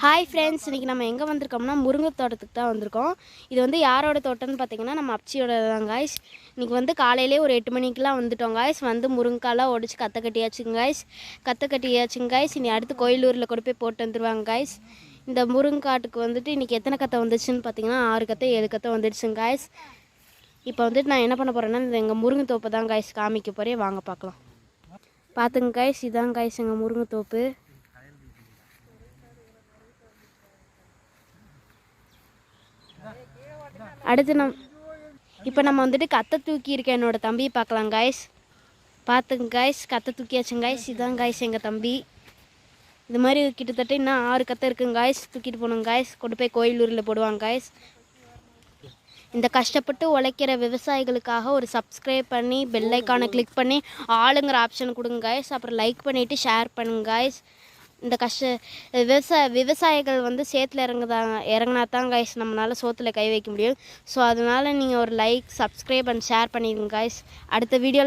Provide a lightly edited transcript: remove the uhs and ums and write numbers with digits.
Hi friends, இன்றைக்கி நம்ம எங்கே வந்திருக்கோம்னா முருங்கை தோட்டத்துக்கு தான் வந்திருக்கோம். இது வந்து யாரோட தோட்டம்னு பார்த்தீங்கன்னா நம்ம அப்சியோட தான் காய்ஸ். இன்றைக்கி வந்து காலையிலே ஒரு 8 மணிக்கெலாம் வந்துட்டோம் காய்ஸ். வந்து முருங்கைக்காலாம் ஒடிச்சு கற்றை கட்டியாச்சுங்க காய்ஸ். இனி அடுத்து கோயிலூரில் கொண்டு போய் போட்டு வந்துடுவாங்க காய்ஸ். இந்த முருங்காட்டுக்கு வந்துட்டு இன்றைக்கி எத்தனை கற்றை வந்துச்சுன்னு பார்த்தீங்கன்னா 6 கற்றை 7 கற்றை வந்துடுச்சுங்க காய்ஸ். இப்போ வந்துட்டு நான் என்ன பண்ண போகிறேன்னா எங்கள் முருங்கை தோப்பை தான் காய்ஸ் காமிக்க போகிறேன், வாங்க பார்க்கலாம். பார்த்துங்க காய்ஸ், இதான் காய்ஸ் எங்கள் முருங்கை தோப்பு. அடுத்து இப்போ நம்ம வந்துட்டு கற்றை தூக்கி இருக்க என்னோடய தம்பியை பார்க்கலாம் காய்ஸ். பார்த்துங்க காய்ஸ், கற்றை தூக்கியாச்சுங்க காய்ஸ். இதுதான் காய்ஸ் எங்கள் தம்பி. இது மாதிரி கிட்டத்தட்ட இன்னும் 6 கற்றை இருக்குங்க காய்ஸ். தூக்கிட்டு போகணுங்க காய்ஸ், கொண்டு போய் கோயிலூரில் போடுவாங்க காய்ஸ். இந்த கஷ்டப்பட்டு உழைக்கிற விவசாயிகளுக்காக ஒரு சப்ஸ்கிரைப் பண்ணி பெல் ஐக்கானை கிளிக் பண்ணி ஆளுங்கிற ஆப்ஷன் கொடுங்க காய்ஸ். அப்புறம் லைக் பண்ணிவிட்டு ஷேர் பண்ணுங்க காய்ஸ். இந்த விவசாயிகள் வந்து சேத்துல இறங்கினா தான் காய்ஸ் நம்மளால் சோத்தில் கை வைக்க முடியும். ஸோ அதனால் நீங்கள் ஒரு லைக், சப்ஸ்கிரைப் அண்ட் ஷேர் பண்ணிடுங்க காய்ஸ். அடுத்த வீடியோ